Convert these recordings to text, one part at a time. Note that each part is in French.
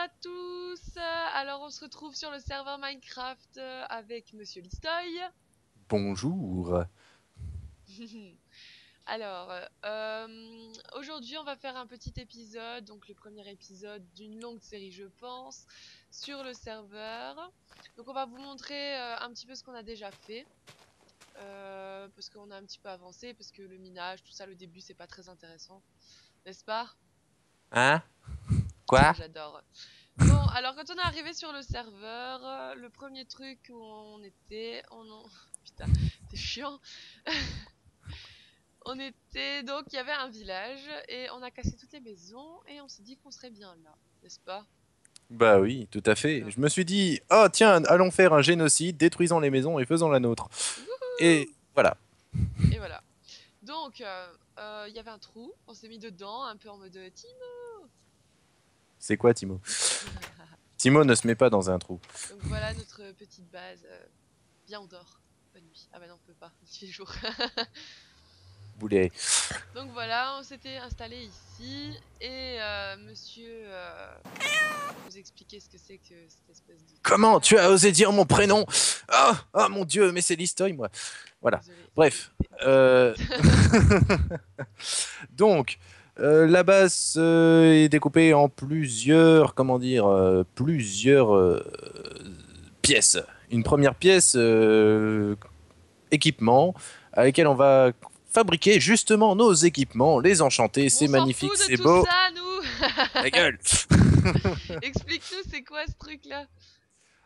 à tous. Alors on se retrouve sur le serveur Minecraft avec Monsieur Listoy. Bonjour. Alors aujourd'hui on va faire un petit épisode, donc le premier épisode d'une longue série je pense, sur le serveur. Donc on va vous montrer un petit peu ce qu'on a déjà fait. Parce qu'on a un petit peu avancé, parce que le minage, tout ça, le début c'est pas très intéressant, n'est-ce pas? Hein? Ah Quoi? j'adore. Bon, alors quand on est arrivé sur le serveur, le premier truc où on était, putain, c'est chiant. On était donc, il y avait un village et on a cassé toutes les maisons et on s'est dit qu'on serait bien là, n'est-ce pas? Bah oui, tout à fait. Voilà. Je me suis dit, oh tiens, allons faire un génocide, détruisons les maisons et faisons la nôtre. Et Wouhou. voilà. Et voilà. Donc, il y avait un trou, on s'est mis dedans, un peu en mode Timo. C'est quoi, Timo? Timo ne se met pas dans un trou. Donc voilà notre petite base. Bien on dort. Bonne nuit. Ah bah non, on peut pas, il fait jour. Boulet. Donc voilà, on s'était installé ici et monsieur vous expliquer ce que c'est que cette espèce de truc Comment là. tu as osé dire mon prénom? Ah, ah mon Dieu, mais c'est Listoy, moi. Voilà. Désolé, Bref. désolé. Donc, la base est découpée en plusieurs, comment dire, plusieurs pièces. Une première pièce, équipement, avec laquelle on va fabriquer justement nos équipements, les enchanter. On C'est s'en magnifique, fout de c'est tout beau. ça, nous. Ta gueule. Explique-nous, c'est quoi ce truc là?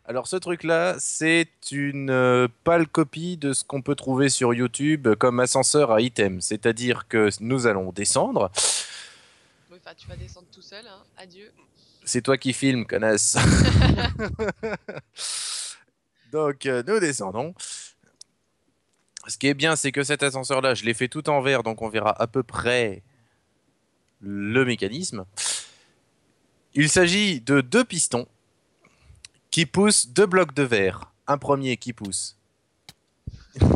Alors ce truc-là, c'est une pâle copie de ce qu'on peut trouver sur YouTube comme ascenseur à items. C'est-à-dire que nous allons descendre. Bon, enfin, tu vas descendre tout seul, hein. Adieu. C'est toi qui filmes, connasse. Donc nous descendons. Ce qui est bien, c'est que cet ascenseur-là, je l'ai fait tout en verre, donc on verra à peu près le mécanisme. Il s'agit de deux pistons qui poussent deux blocs de verre. Un premier qui pousse. Putain,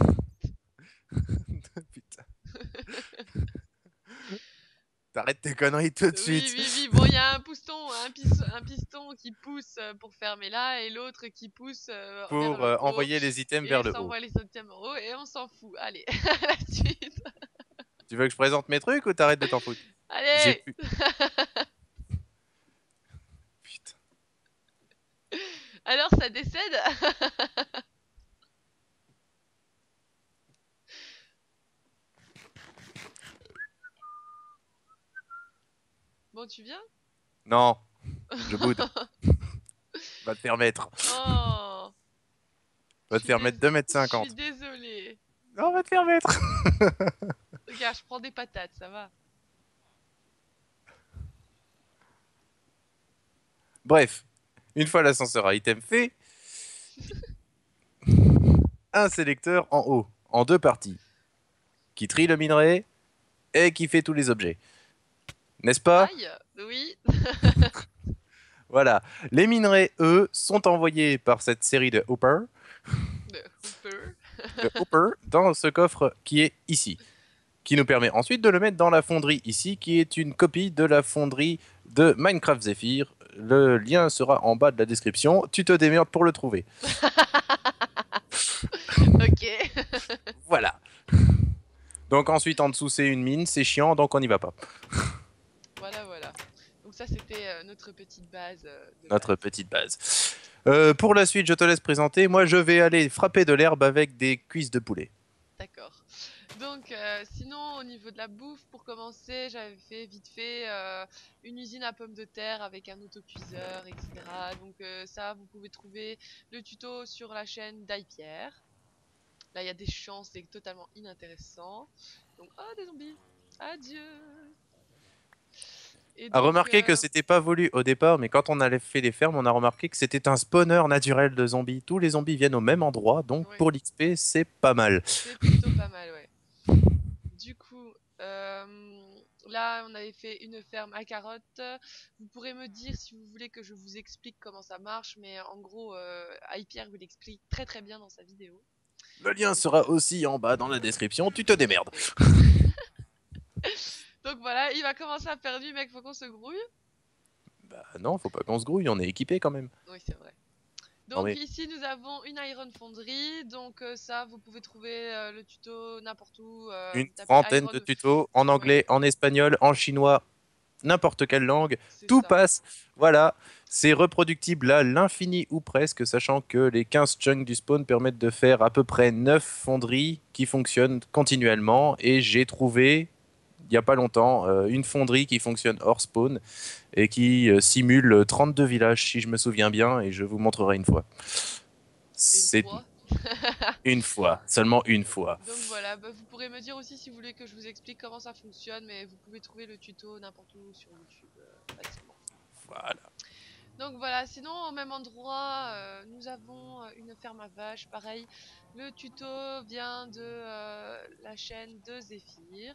t'arrêtes tes conneries tout de Oui, suite. oui, oui. Bon, il y a un piston qui pousse pour fermer là et l'autre qui pousse vers Pour le haut. envoyer les items vers Et le ça haut. envoie les items en haut et on s'en fout. Allez, à la suite. Tu veux que je présente mes trucs ou t'arrêtes de t'en foutre? J'ai Allez. plus. Putain. Alors, ça décède. Bon, tu viens? Non, je boude. Va te faire mettre. Oh, Va te faire mettre 2 je m suis 50. désolée. Non, va te faire mettre. Regarde, je prends des patates, ça va. Bref, une fois l'ascenseur à item fait, un sélecteur en haut, en deux parties, qui trie le minerai et qui fait tous les objets. N'est-ce pas? Aïe, oui. Voilà. Les minerais, eux, sont envoyés par cette série de Hopper, De Hooper. dans ce coffre qui est ici, qui nous permet ensuite de le mettre dans la fonderie ici, qui est une copie de la fonderie de Minecraft Zephyr. Le lien sera en bas de la description. Tu te démerdes pour le trouver. Ok. Voilà. Donc ensuite en dessous c'est une mine, c'est chiant, donc on n'y va pas. Voilà, voilà. Donc ça, c'était notre petite base de Notre base. petite base. Pour la suite, je te laisse présenter. Moi, je vais aller frapper de l'herbe avec des cuisses de poulet. D'accord. Donc, sinon, au niveau de la bouffe, pour commencer, j'avais fait vite fait une usine à pommes de terre avec un autocuiseur, etc. Donc, ça, vous pouvez trouver le tuto sur la chaîne d'Aipierre. Là, il y a des champs, c'est totalement inintéressant. Donc, oh, des zombies! Adieu! Et À donc, remarquer que c'était pas voulu au départ, mais quand on a fait les fermes, on a remarqué que c'était un spawner naturel de zombies. Tous les zombies viennent au même endroit, donc ouais, pour l'XP, c'est pas mal. c'est plutôt pas mal, ouais. Du coup, là, on avait fait une ferme à carottes. Vous pourrez me dire si vous voulez que je vous explique comment ça marche, mais en gros, Hypierre vous l'explique très très bien dans sa vidéo. Le lien Donc, sera aussi en bas dans la description, tu te tout à démerdes. fait. Donc voilà, il va commencer à faire nuit, mec, faut qu'on se grouille. Bah non, faut pas qu'on se grouille, on est équipé quand même. Oui, c'est vrai. Non Donc mais ici nous avons une Iron Foundry, donc ça vous pouvez trouver le tuto n'importe où, une vous tapez trentaine Iron, de tutos en ouais, anglais, en espagnol, en chinois, n'importe quelle langue, c'est tout ça. passe. Voilà, c'est reproductible à l'infini ou presque, sachant que les 15 chunks du spawn permettent de faire à peu près 9 fonderies qui fonctionnent continuellement. Et j'ai trouvé, il n'y a pas longtemps, une fonderie qui fonctionne hors spawn et qui simule 32 villages, si je me souviens bien, et je vous montrerai une fois. Une C'est fois. une fois, seulement une fois. Donc voilà, bah, vous pourrez me dire aussi si vous voulez que je vous explique comment ça fonctionne, mais vous pouvez trouver le tuto n'importe où sur YouTube facilement. Voilà. Donc voilà, sinon au même endroit, nous avons une ferme à vaches, pareil. Le tuto vient de la chaîne de Zéphyr.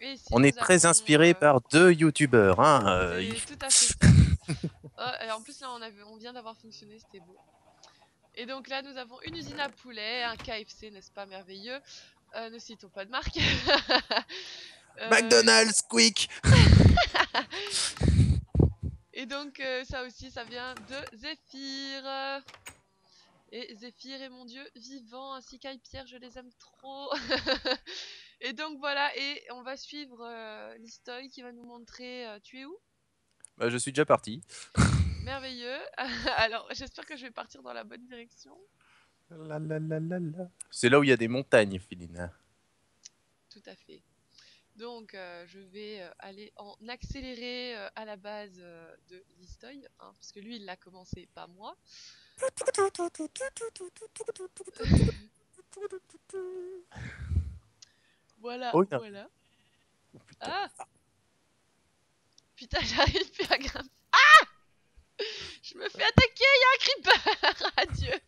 Et ici On est nous très avons... inspiré par deux youtubeurs. Hein, c'est tout à fait ça. Oh, et en plus là on vient d'avoir fonctionné, c'était beau. Et donc là nous avons une usine à poulet, un KFC, n'est-ce pas merveilleux? Ne citons pas de marque. Euh, McDonald's, quick. et donc ça aussi ça vient de Zéphyr. Et Zéphyr est mon dieu vivant, ainsi qu'Aipierre, je les aime trop. Et donc voilà, et on va suivre l'Histoy qui va nous montrer tu es où? Bah, je suis déjà parti. Merveilleux. Alors j'espère que je vais partir dans la bonne direction. La, la, la, la, la. C'est là où il y a des montagnes, Philine. Tout à fait. Donc je vais aller en accéléré à la base de l'Histoy, hein, parce que lui il l'a commencé, pas moi. Voilà, Oh, non. voilà. Oh, putain. Ah, putain, j'arrive plus à grimper. Je me fais attaquer, il y a un creeper. Adieu.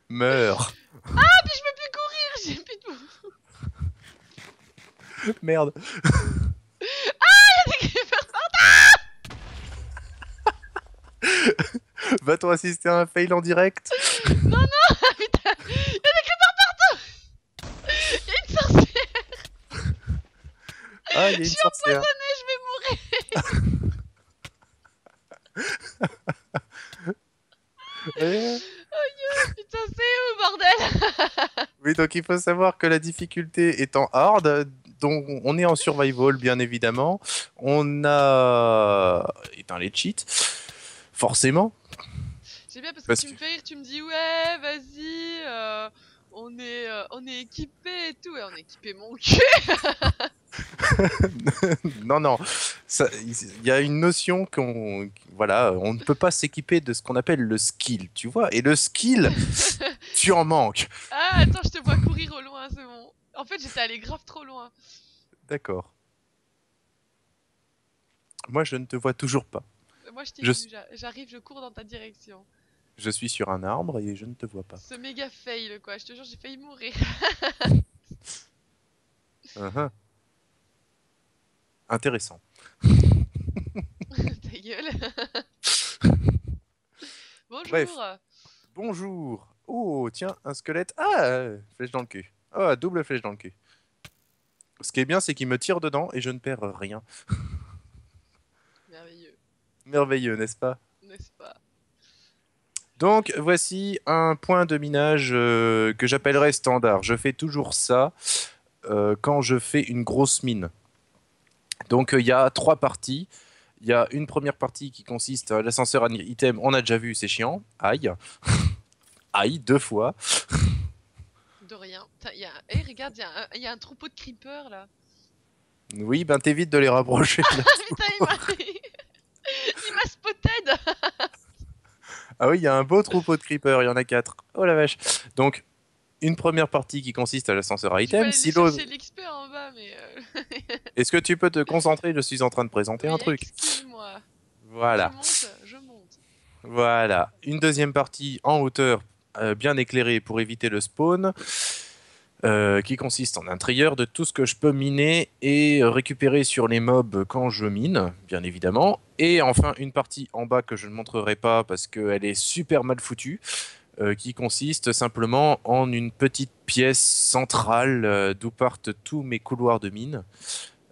Meurs. Ah, puis je peux plus courir, j'ai plus de mouvement. Merde. Il y a des creepers. Va-t-on assister à un fail en direct? Non, non, putain, il y a des creepers partout. Il y a une sorcière. Ah, il y a Je une suis sorcière. empoisonnée, je vais mourir. Eh, Putain, c'est où, bordel? oui, donc il faut savoir que la difficulté est en hard, donc on est en survival, bien évidemment. On a éteint les cheats, forcément, J'aime bien parce que parce tu que me fais rire, tu me dis ouais, vas-y, on est équipé et tout, et on est équipé mon cul. non, non, il y a une notion qu'on, voilà, on ne peut pas s'équiper de ce qu'on appelle le skill, tu vois. Et le skill, tu en manques. Ah, attends, je te vois courir au loin, c'est bon. En fait, j'étais allé grave trop loin. D'accord. Moi, je ne te vois toujours pas. Moi, je t'ai Je, vu, j'arrive, je cours dans ta direction. je suis sur un arbre et je ne te vois pas. Ce méga fail, quoi. Je te jure, j'ai failli mourir. Uhum. Intéressant. Ta gueule. Bref, Bonjour. bonjour. Oh, tiens, un squelette. Ah, flèche dans le cul. Oh, double flèche dans le cul. Ce qui est bien, c'est qu'il me tire dedans et je ne perds rien. Merveilleux, Merveilleux, n'est-ce pas? n'est-ce pas? Donc, voici un point de minage que j'appellerais standard. Je fais toujours ça quand je fais une grosse mine. Donc, il y a trois parties. Il y a une première partie qui consiste à l'ascenseur item. On a déjà vu, c'est chiant. Aïe. Aïe, deux fois. De rien. Eh, regarde, il y a un troupeau de creepers là. Oui, ben t'évites de les rapprocher. Ah putain, il m'a spotted. Ah oui, il y a un beau troupeau de creepers, il y en a quatre. Oh la vache. Donc, une première partie qui consiste à l'ascenseur Je vais item. aller Si l'autre... chercher l'XP en bas, mais Est-ce que tu peux te concentrer? Je suis en train de présenter un oui, truc. excuse-moi. Je Voilà. monte, je monte. Voilà. Une deuxième partie en hauteur, bien éclairée pour éviter le spawn, qui consiste en un trieur de tout ce que je peux miner et récupérer sur les mobs quand je mine, bien évidemment. Et enfin, une partie en bas que je ne montrerai pas parce qu'elle est super mal foutue, qui consiste simplement en une petite pièce centrale d'où partent tous mes couloirs de mine.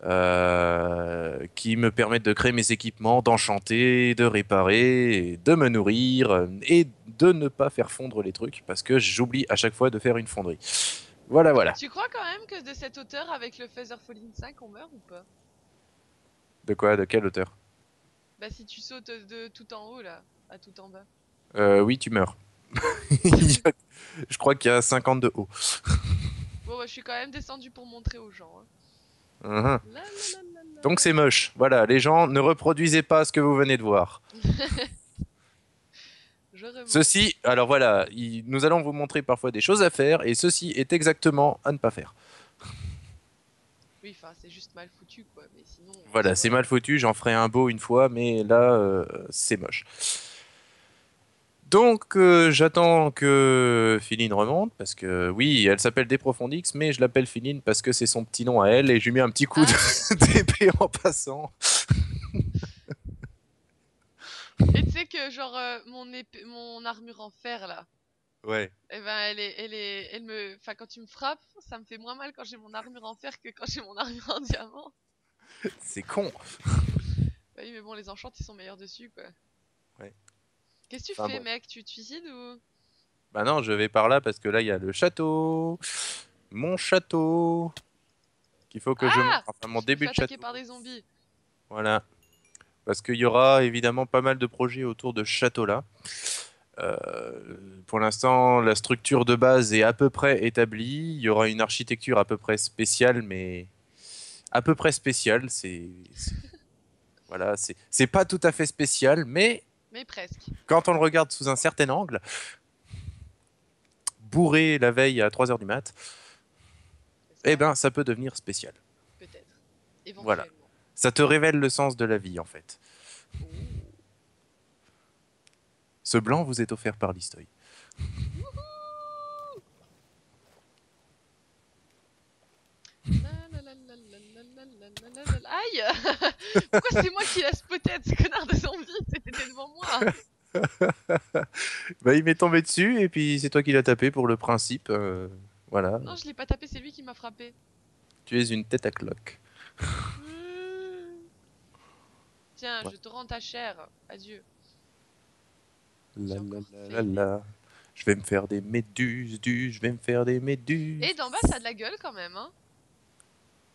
qui me permettent de créer mes équipements, d'enchanter, de réparer, de me nourrir et de ne pas faire fondre les trucs parce que j'oublie à chaque fois de faire une fonderie. Voilà, voilà. Tu crois quand même que de cette hauteur, avec le Feather Falling 5, on meurt ou pas? De quoi? De quelle hauteur? Bah si tu sautes de tout en haut là, à tout en bas. Oui, tu meurs. Je crois qu'il y a 50 de haut. Bon, bah, je suis quand même descendu pour montrer aux gens, hein. Mhm. La la la la la Donc la c'est moche. Voilà, les gens, ne reproduisez pas ce que vous venez de voir. la. Je remonte. Ceci, alors voilà, nous allons vous montrer parfois des choses à faire et ceci est exactement à ne pas faire. Oui, enfin, c'est juste mal foutu, quoi. Mais sinon, en Voilà, c'est mal soi. foutu, j'en ferai un beau une fois, mais là, c'est moche. Donc j'attends que Philine remonte, parce que oui, elle s'appelle Deprofondix, mais je l'appelle Philine parce que c'est son petit nom à elle, et je lui mets un petit coup Ah, d'épée en passant. et tu sais que, genre, mon armure en fer, là, Ouais, eh ben, enfin, quand tu me frappes, ça me fait moins mal quand j'ai mon armure en fer que quand j'ai mon armure en diamant. c'est con. Bah oui, mais bon, les enchants, ils sont meilleurs dessus, quoi. Ouais. Qu'est-ce que tu Enfin fais, bon. mec? Tu te suicides ou? Bah non, je vais par là parce que là, il y a le château. Mon château. Qu'il faut que je montre, Ah! enfin mon Je me début fais de attaquer château. par des zombies. Voilà. Parce qu'il y aura évidemment pas mal de projets autour de ce château-là. Euh, pour l'instant, la structure de base est à peu près établie. Il y aura une architecture à peu près spéciale, mais à peu près spéciale. Voilà, c'est pas tout à fait spécial, mais Mais presque. quand on le regarde sous un certain angle, bourré la veille à 3 heures du mat, N'est-ce eh pas? ben ça peut devenir spécial. Peut-être. Voilà. Éventuellement. Ça te révèle le sens de la vie en fait. Oh. Ce blanc vous est offert par l'Historie. Wouhou! La la la la la la la la la la la. Aïe! Pourquoi c'est moi qui laisse peut-être ce connard de zombie? C'était devant moi. Bah, il m'est tombé dessus et puis c'est toi qui l'as tapé pour le principe. Voilà. Non, je l'ai pas tapé, c'est lui qui m'a frappé. Tu es une tête à cloque. Tiens, Ouais. je te rends ta chair. Adieu. La J'ai la encore la la failé. la. Je vais me faire des méduses, je vais me faire des Et méduses. d'en bas, ça a de la gueule quand même, hein.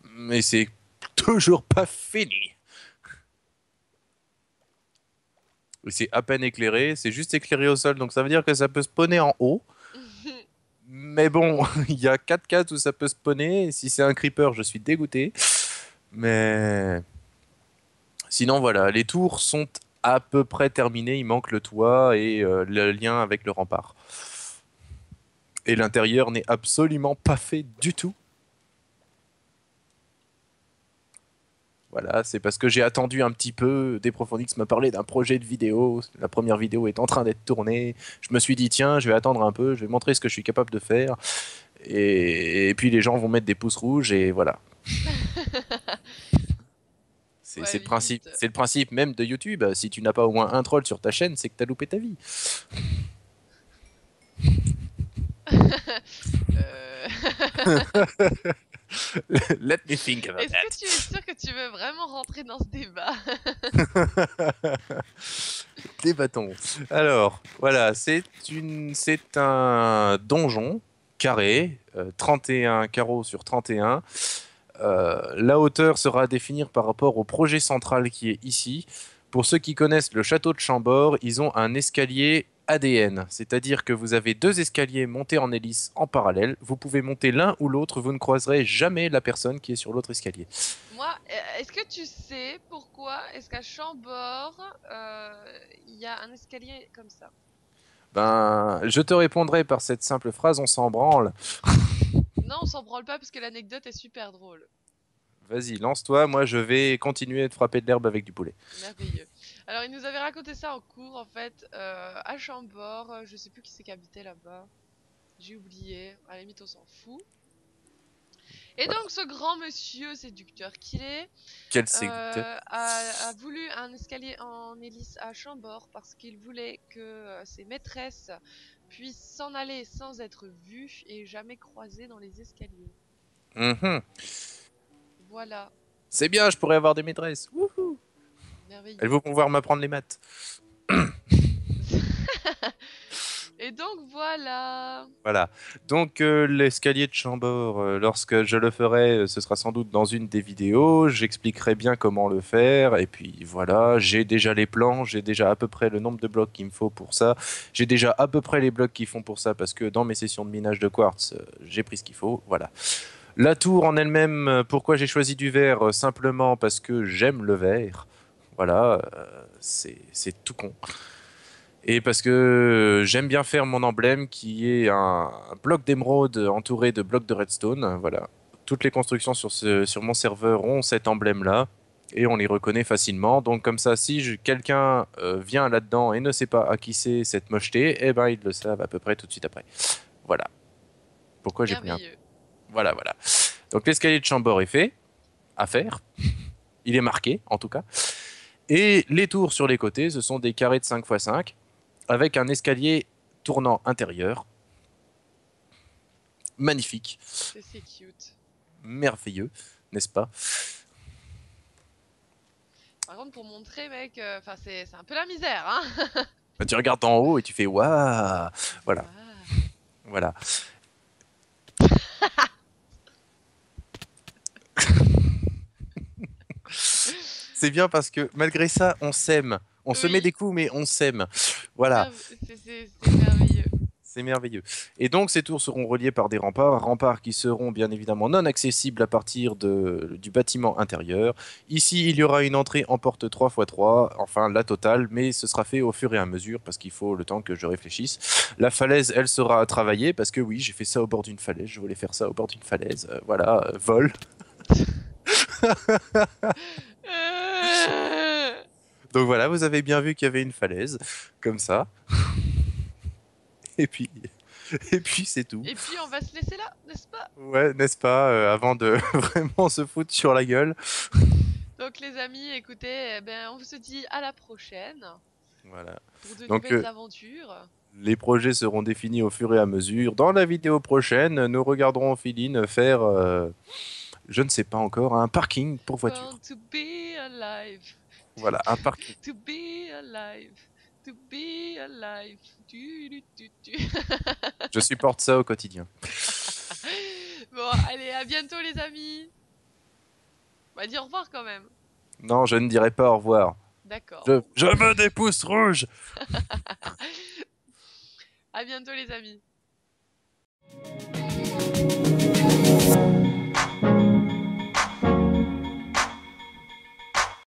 Mais c'est toujours pas fini. Et c'est à peine éclairé, c'est juste éclairé au sol, donc ça veut dire que ça peut spawner en haut. Mais bon, il y a 4 cases où ça peut spawner. Et si c'est un creeper, je suis dégoûté. Mais sinon, voilà, les tours sont à peu près terminées. Il manque le toit et le lien avec le rempart. Et l'intérieur n'est absolument pas fait du tout. Voilà, c'est parce que j'ai attendu un petit peu. Deprofondix m'a parlé d'un projet de vidéo. La première vidéo est en train d'être tournée. Je me suis dit, tiens, je vais attendre un peu, je vais montrer ce que je suis capable de faire. Et puis les gens vont mettre des pouces rouges et voilà. Ouais, vite. C'est le principe même de YouTube. Si tu n'as pas au moins un troll sur ta chaîne, c'est que t'as loupé ta vie. Euh, Let me think about Est-ce que that. tu es sûr que tu veux vraiment rentrer dans ce débat? Débattons. Alors, voilà, c'est un donjon carré, 31 carreaux sur 31. La hauteur sera à définir par rapport au projet central qui est ici. Pour ceux qui connaissent le château de Chambord, ils ont un escalier ADN, c'est-à-dire que vous avez deux escaliers montés en hélice en parallèle. Vous pouvez monter l'un ou l'autre, vous ne croiserez jamais la personne qui est sur l'autre escalier. Moi, est-ce que tu sais pourquoi est-ce qu'à Chambord, il y a un escalier comme ça? Ben, je te répondrai par cette simple phrase, on s'en branle. Non, on s'en branle pas parce que l'anecdote est super drôle. Vas-y, lance-toi, moi je vais continuer de frapper de l'herbe avec du poulet. Merveilleux. Alors, il nous avait raconté ça en cours, en fait, à Chambord. Je sais plus qui c'est qui habitait là-bas. J'ai oublié. À la limite, on s'en fout. Et Voilà. donc, ce grand monsieur séducteur qu'il est, Quel séducteur. a voulu un escalier en hélice à Chambord parce qu'il voulait que ses maîtresses puissent s'en aller sans être vues et jamais croisées dans les escaliers. Mhm. Voilà. C'est bien, je pourrais avoir des maîtresses. Wouhou. Elles Merveilleux. vont pouvoir m'apprendre les maths. Et donc voilà. Voilà. Donc l'escalier de Chambord, lorsque je le ferai, ce sera sans doute dans une des vidéos. J'expliquerai bien comment le faire. Et puis voilà, j'ai déjà les plans, j'ai déjà à peu près le nombre de blocs qu'il me faut pour ça. J'ai déjà à peu près les blocs qu'ils font pour ça parce que dans mes sessions de minage de quartz, j'ai pris ce qu'il faut. Voilà. La tour en elle-même, pourquoi j'ai choisi du verre? Simplement parce que j'aime le verre. Voilà, c'est tout con. Et parce que j'aime bien faire mon emblème qui est un bloc d'émeraude entouré de blocs de redstone. Voilà. Toutes les constructions sur mon serveur ont cet emblème-là et on les reconnaît facilement. Donc comme ça, si quelqu'un vient là-dedans et ne sait pas à qui c'est cette mocheté, eh ben ils le savent à peu près tout de suite après. Voilà. Pourquoi j'ai pris un... Merveilleux. Voilà, voilà. Donc l'escalier de Chambord est fait, à faire. Il est marqué, en tout cas. Et les tours sur les côtés, ce sont des carrés de 5 x 5 avec un escalier tournant intérieur. Magnifique, C'est cute. merveilleux, n'est-ce pas? Par contre, pour montrer, mec, enfin, c'est un peu la misère, hein. Bah, tu regardes en haut et tu fais waouh. Voilà, Waouh. voilà. C'est bien parce que malgré ça, on s'aime. On se met Oui, des coups, mais on s'aime. Voilà. c'est merveilleux. C'est merveilleux. Et donc, ces tours seront reliées par des remparts, remparts qui seront bien évidemment non accessibles à partir du bâtiment intérieur. Ici, il y aura une entrée en porte 3x3, enfin la totale, mais ce sera fait au fur et à mesure parce qu'il faut le temps que je réfléchisse. La falaise, elle sera à travailler parce que oui, j'ai fait ça au bord d'une falaise, je voulais faire ça au bord d'une falaise. Voilà, vol. Donc voilà, vous avez bien vu qu'il y avait une falaise, comme ça. Et puis, et puis c'est tout. Et puis, on va se laisser là, n'est-ce pas? Ouais, n'est-ce pas, avant de vraiment se foutre sur la gueule. Donc, les amis, écoutez, eh ben, on se dit à la prochaine Voilà. pour de Donc, nouvelles aventures. les projets seront définis au fur et à mesure. Dans la vidéo prochaine, nous regarderons Philine faire, je ne sais pas encore, un parking pour voiture. Born to be alive. Voilà, un parking. To be alive. To be alive. Tu. Je supporte ça au quotidien. Bon, allez, à bientôt, les amis. On va dire au revoir quand même. Non, je ne dirai pas au revoir. D'accord, Je, bon. je veux des pouces rouges. À bientôt, les amis.